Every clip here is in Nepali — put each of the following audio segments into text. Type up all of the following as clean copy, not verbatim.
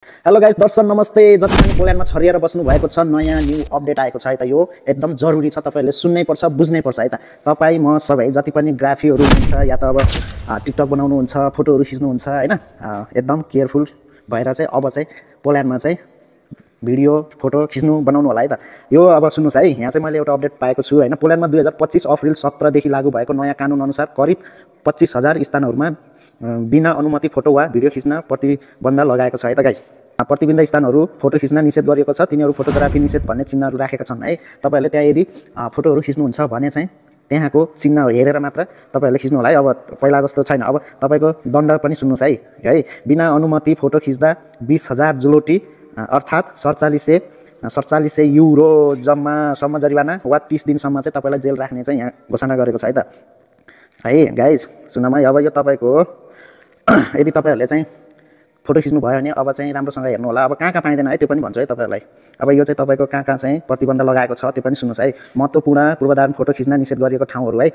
हेलो गाइस, दर्शक नमस्ते। जति पनि पोल्यान्डमा छरिएर बस्नु भएको छ, नयाँ न्यू अपडेट आएको छ है त। यो एकदम जरुरी छ, तपाईहरुले सुन्नै पर्छ, बुझ्नै पर्छ है त। तपाई म सबै जति पनि ग्राफीहरु हुनुहुन्छ या त अब टिकटक बनाउनुहुन्छ, फोटोहरु खिच्नुहुन्छ हैन, एकदम केयरफुल भएर चाहिँ अब चाहिँ पोल्यान्डमा चाहिँ भिडियो फोटो खिच्नु बनाउनु होला है त। यो अब सुन्नुस् है, यहाँ चाहिँ मैले एउटा अपडेट पाएको छु हैन। पोल्यान्डमा 2025 अप्रिल 17 देखि लागू भएको नयाँ कानुन अनुसार करिब 25,000 स्थानहरुमा बिना अनुमति फोटो वा भिडियो खिच्न प्रतिबन्ध लगाएको छ है त गाइस। प्रतिबन्ध स्थानहरु फोटो खिच्न निषेध गरिएको छ। तिनीहरु फोटोग्राफी निषेध भन्ने चिन्हहरु राखेका छन् है। तपाईहरुले त्यहाँ यदि फोटोहरु खिच्नुहुन्छ भने चाहिँ त्यहाँको चिन्ह हेरेर मात्र तपाईहरुले खिच्नु होला है। अब पहिला जस्तो छैन। अब तपाईको दण्ड पनि सुन्नुस् है। बिना अनुमति फोटो खिच्दा 20,000 जुलोटी अर्थात 4700 युरो जम्मासम्म जरिवाना वा 30 दिनसम्म चाहिँ तपाईलाई जेल राख्ने चाहिँ यहाँ घोषणा गरेको छ है त। है गाइज सुनमा है, अब यो तपाईको यदि तपाईहरुले चाहिँ फोटो खिच्नु भयो भने अब चाहिँ राम्रोसँग हेर्नु होला। अब कहाँ पाइदैन है त्यो पनि भन्छु है तपाईहरुलाई। अब यो चाहिँ तपाईको कहाँ चाहिँ प्रतिबन्ध लगाएको छ त्यो पनि सुन्नुस् है। महत्त्वपूर्ण पूर्वधारण फोटो खिच्न निषेध गरिएको ठाउँहरु है,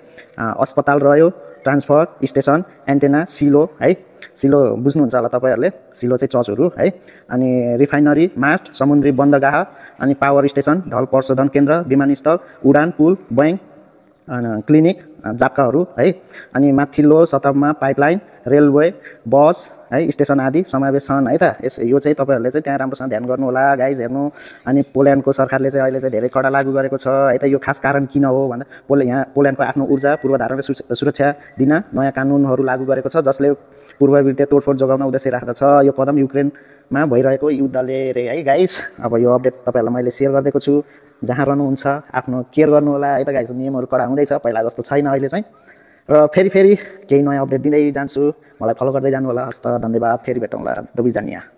अस्पताल रह्यो, ट्रान्सफर स्टेसन, एन्टेना, सिलो है। सिलो बुझ्नुहुन्छ होला तपाईहरुले, सिलो चाहिँ चर्चहरु है। अनि रिफाइनरी, मास्ट, समुद्री बन्दरगाह, अनि पावर स्टेसन, ढल प्रशोधन केन्द्र, विमानस्थल, उडान, पुल, बैंक, क्लिनिक, जाप्काहरु है। अनि माथिल्लो सतहमा पाइपलाइन, रेलवे, बस है, स्टेसन आदि समावेश छन् है त। यो चाहिँ तपाईहरुले चाहिँ त्यहाँ राम्रोसँग ध्यान गर्नु होला गाइज, हेर्नु। अनि पोल्यान्डको सरकारले चाहिँ अहिले चाहिँ धेरै कडा लागू गरेको छ है त। यो खास कारण किन हो भन्दा यहाँ पोल्यान्डको आफ्नो ऊर्जा पूर्वधारण र सुरक्षा दिन नयाँ कानुनहरु लागू गरेको छ, जसले पूर्ववृत्तीय तोडफोड जोगाउन उद्देश्य राख्दछ। यो कदम युक्रेनमा भइरहेको युद्धले रे है गाइज। अब यो अपडेट तपाईहरुलाई मैले शेयर गरिदिएको छु। जहाँ रहनुहुन्छ आफ्नो केयर गर्नु होला है त गाइज। नियमहरु कडा हुँदैछ, पहिला जस्तो छैन अहिले चाहिँ। र फेरि केही नयाँ अपडेट दिँदै जान्छु। मलाई फलो गर्दै जानु होला। हस्त, धन्यवाद। फेरि भेटौँला। दोबिजनिया।